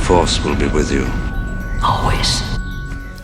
Force will be with you. Always.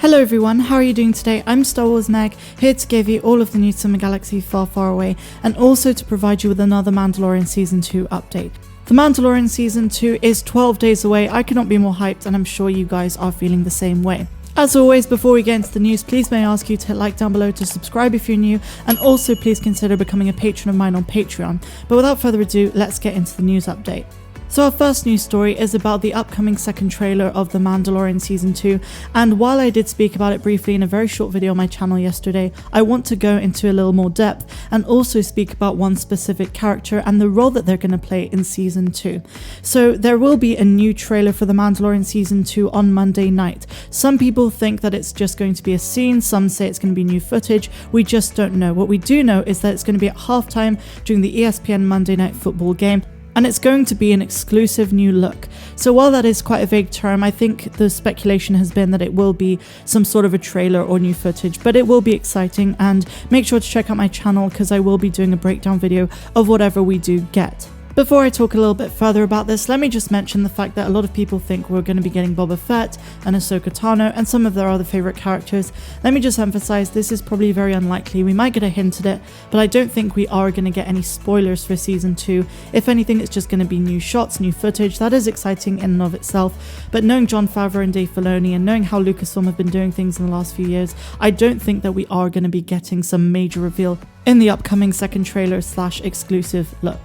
Hello everyone, how are you doing today? I'm Star Wars Meg, here to give you all of the news from a galaxy far, far away, and also to provide you with another Mandalorian Season 2 update. The Mandalorian Season 2 is 12 days away. I could not be more hyped, and I'm sure you guys are feeling the same way. As always, before we get into the news, please may I ask you to hit like down below, to subscribe if you're new, and also please consider becoming a patron of mine on Patreon. But without further ado, let's get into the news update. So our first news story is about the upcoming second trailer of The Mandalorian Season 2, and while I did speak about it briefly in a very short video on my channel yesterday, I want to go into a little more depth and also speak about one specific character and the role that they're going to play in Season 2. So there will be a new trailer for The Mandalorian Season 2 on Monday night. Some people think that it's just going to be a scene, some say it's going to be new footage, we just don't know. What we do know is that it's going to be at halftime during the ESPN Monday Night Football game, and it's going to be an exclusive new look. So while that is quite a vague term, I think the speculation has been that it will be some sort of a trailer or new footage, but it will be exciting, and make sure to check out my channel because I will be doing a breakdown video of whatever we do get. Before I talk a little bit further about this, let me just mention the fact that a lot of people think we're going to be getting Boba Fett and Ahsoka Tano and some of their other favourite characters. Let me just emphasise this is probably very unlikely. We might get a hint at it, but I don't think we are going to get any spoilers for Season 2. If anything, it's just going to be new shots, new footage. That is exciting in and of itself, but knowing Jon Favreau and Dave Filoni and knowing how Lucasfilm have been doing things in the last few years, I don't think that we are going to be getting some major reveal in the upcoming second trailer / exclusive look.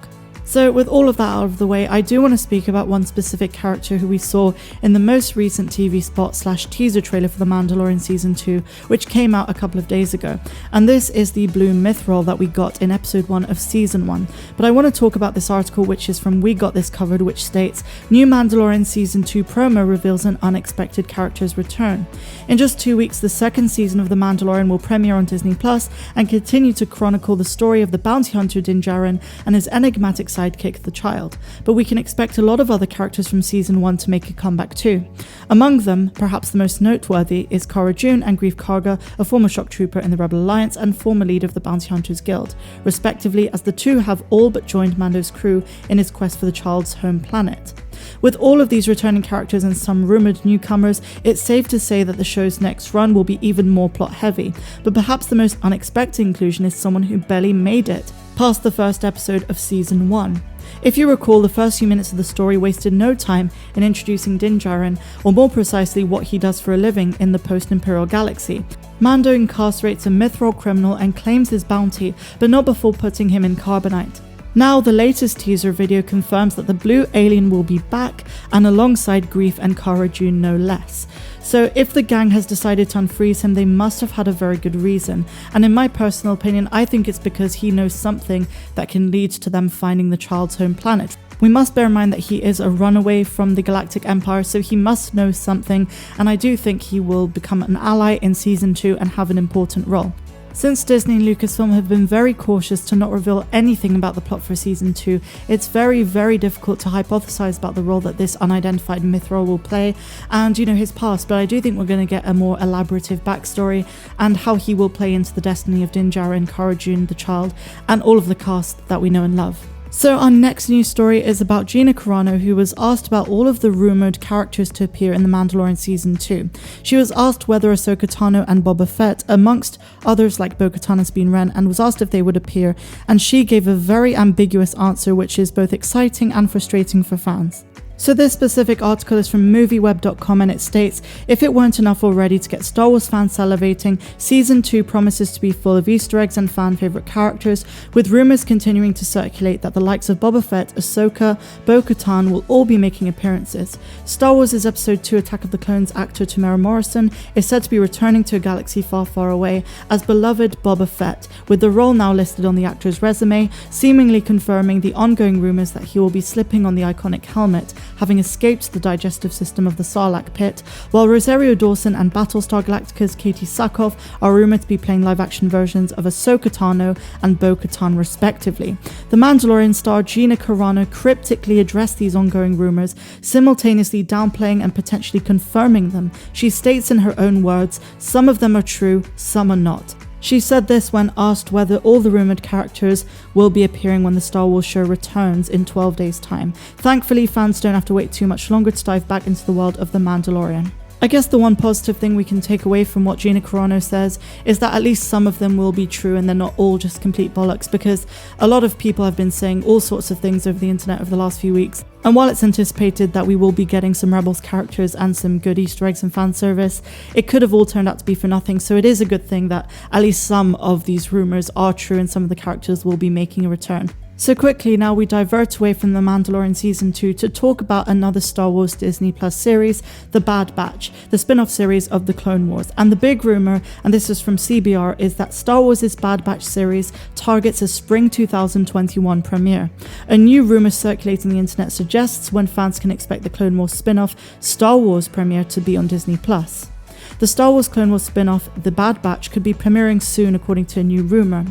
So with all of that out of the way, I do want to speak about one specific character who we saw in the most recent TV spot / teaser trailer for The Mandalorian Season 2, which came out a couple of days ago. And this is the blue Mythrol that we got in episode 1 of Season 1. But I want to talk about this article, which is from We Got This Covered, which states, "New Mandalorian Season 2 promo reveals an unexpected character's return. In just 2 weeks, the second season of The Mandalorian will premiere on Disney Plus and continue to chronicle the story of the bounty hunter Din Djarin and his enigmatic sidekick, the Child. But we can expect a lot of other characters from Season 1 to make a comeback too. Among them, perhaps the most noteworthy, is Cara Dune and Greef Karga, a former shock trooper in the Rebel Alliance and former leader of the Bounty Hunters Guild, respectively, as the two have all but joined Mando's crew in his quest for the Child's home planet. With all of these returning characters and some rumoured newcomers, it's safe to say that the show's next run will be even more plot heavy, but perhaps the most unexpected inclusion is someone who barely made it past the first episode of Season 1. If you recall, the first few minutes of the story wasted no time in introducing Din Djarin, or more precisely what he does for a living in the post-Imperial galaxy. Mando incarcerates a Mythrol criminal and claims his bounty, but not before putting him in carbonite. Now, the latest teaser video confirms that the blue alien will be back, and alongside Greef and Cara Dune no less. So if the gang has decided to unfreeze him, they must have had a very good reason. And in my personal opinion, I think it's because he knows something that can lead to them finding the Child's home planet. We must bear in mind that he is a runaway from the Galactic Empire, so he must know something, and I do think he will become an ally in Season 2 and have an important role. Since Disney and Lucasfilm have been very cautious to not reveal anything about the plot for Season 2, it's very, very difficult to hypothesize about the role that this unidentified Mythrol will play and, his past, but I do think we're going to get a more elaborative backstory and how he will play into the destiny of Din Djarin, Cara Dune, the Child, and all of the cast that we know and love. So our next news story is about Gina Carano, who was asked about all of the rumoured characters to appear in The Mandalorian Season 2. She was asked whether Ahsoka Tano and Boba Fett, amongst others like Bo-Katan and Sabine Wren, and was asked if they would appear, and she gave a very ambiguous answer, which is both exciting and frustrating for fans. So this specific article is from movieweb.com, and it states, "If it weren't enough already to get Star Wars fans salivating, Season 2 promises to be full of Easter eggs and fan favourite characters, with rumours continuing to circulate that the likes of Boba Fett, Ahsoka, Bo-Katan will all be making appearances. Star Wars' Episode 2 Attack of the Clones actor Temuera Morrison is said to be returning to a galaxy far, far away as beloved Boba Fett, with the role now listed on the actor's resume, seemingly confirming the ongoing rumours that he will be slipping on the iconic helmet, having escaped the digestive system of the Sarlacc pit, while Rosario Dawson and Battlestar Galactica's Katie Sackhoff are rumoured to be playing live-action versions of Ahsoka Tano and Bo-Katan respectively. The Mandalorian star Gina Carano cryptically addressed these ongoing rumours, simultaneously downplaying and potentially confirming them. She states in her own words, "Some of them are true, some are not." She said this when asked whether all the rumoured characters will be appearing when the Star Wars show returns in 12 days' time. Thankfully, fans don't have to wait too much longer to dive back into the world of The Mandalorian. I guess the one positive thing we can take away from what Gina Carano says is that at least some of them will be true and they're not all just complete bollocks, because a lot of people have been saying all sorts of things over the internet over the last few weeks. And while it's anticipated that we will be getting some Rebels characters and some good Easter eggs and fan service, it could have all turned out to be for nothing. So it is a good thing that at least some of these rumours are true and some of the characters will be making a return. So quickly now we divert away from The Mandalorian Season 2 to talk about another Star Wars Disney Plus series, The Bad Batch, the spin-off series of The Clone Wars. And the big rumour, and this is from CBR, is that Star Wars' Bad Batch series targets a spring 2021 premiere. A new rumour circulating the internet suggests when fans can expect the Clone Wars spin-off Star Wars premiere to be on Disney Plus. The Star Wars Clone Wars spin-off, The Bad Batch, could be premiering soon according to a new rumour.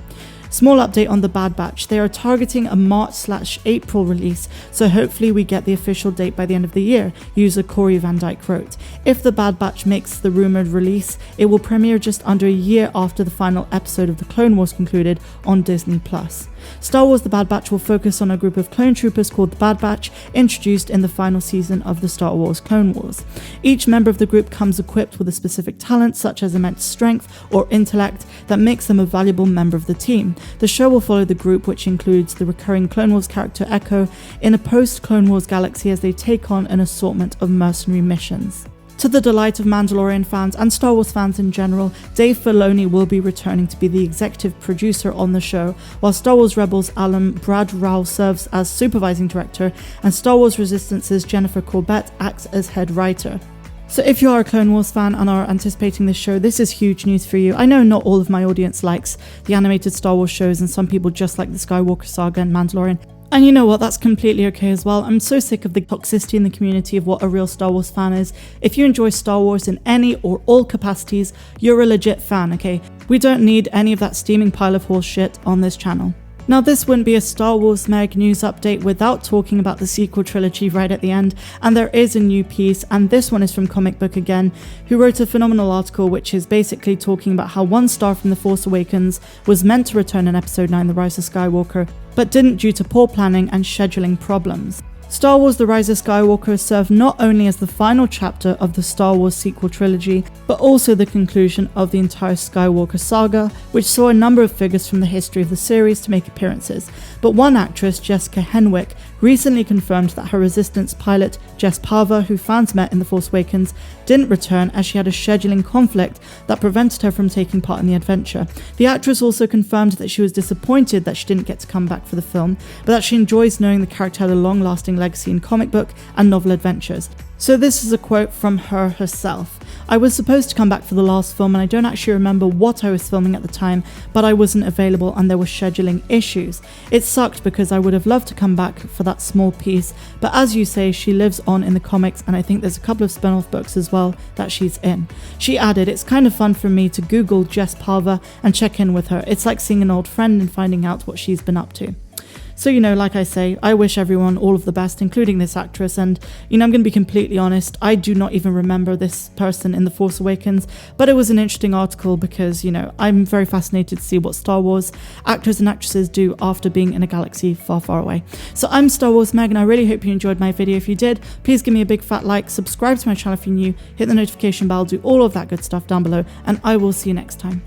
Small update on The Bad Batch. They are targeting a March/April release, so hopefully we get the official date by the end of the year, user Corey Van Dyke wrote. If The Bad Batch makes the rumoured release, it will premiere just under a year after the final episode of The Clone Wars concluded on Disney+. Star Wars The Bad Batch will focus on a group of clone troopers called the Bad Batch, introduced in the final season of the Star Wars Clone Wars. Each member of the group comes equipped with a specific talent, such as immense strength or intellect, that makes them a valuable member of the team. The show will follow the group, which includes the recurring Clone Wars character Echo, in a post-Clone Wars galaxy as they take on an assortment of mercenary missions. To the delight of Mandalorian fans and Star Wars fans in general, Dave Filoni will be returning to be the executive producer on the show, while Star Wars Rebels alum Brad Rowell serves as supervising director, and Star Wars Resistance's Jennifer Corbett acts as head writer. So if you are a Clone Wars fan and are anticipating this show, this is huge news for you. I know not all of my audience likes the animated Star Wars shows, and some people just like the Skywalker saga and Mandalorian. And you know what, that's completely okay as well. I'm so sick of the toxicity in the community of what a real Star Wars fan is. If you enjoy Star Wars in any or all capacities, you're a legit fan, okay? We don't need any of that steaming pile of horse shit on this channel. Now, this wouldn't be a Star Wars Meg news update without talking about the sequel trilogy right at the end, and there is a new piece, and this one is from Comic Book Again, who wrote a phenomenal article which is basically talking about how one star from The Force Awakens was meant to return in Episode 9 The Rise of Skywalker, but didn't due to poor planning and scheduling problems. Star Wars The Rise of Skywalker served not only as the final chapter of the Star Wars sequel trilogy, but also the conclusion of the entire Skywalker saga, which saw a number of figures from the history of the series to make appearances. But one actress, Jessica Henwick, recently confirmed that her Resistance pilot, Jess Pava, who fans met in The Force Awakens, didn't return as she had a scheduling conflict that prevented her from taking part in the adventure. The actress also confirmed that she was disappointed that she didn't get to come back for the film, but that she enjoys knowing the character had a long-lasting legacy in comic book and novel adventures. So this is a quote from her herself. "I was supposed to come back for the last film and I don't actually remember what I was filming at the time, but I wasn't available and there were scheduling issues. It sucked because I would have loved to come back for that small piece, but as you say, she lives on in the comics and I think there's a couple of spin-off books as well that she's in." She added, "It's kind of fun for me to Google Jess Pava and check in with her. It's like seeing an old friend and finding out what she's been up to." So, like I say, I wish everyone all of the best, including this actress, and, I'm going to be completely honest, I do not even remember this person in The Force Awakens, but it was an interesting article because, I'm very fascinated to see what Star Wars actors and actresses do after being in a galaxy far, far away. So I'm Star Wars Meg, and I really hope you enjoyed my video. If you did, please give me a big fat like, subscribe to my channel if you're new, hit the notification bell, do all of that good stuff down below, and I will see you next time.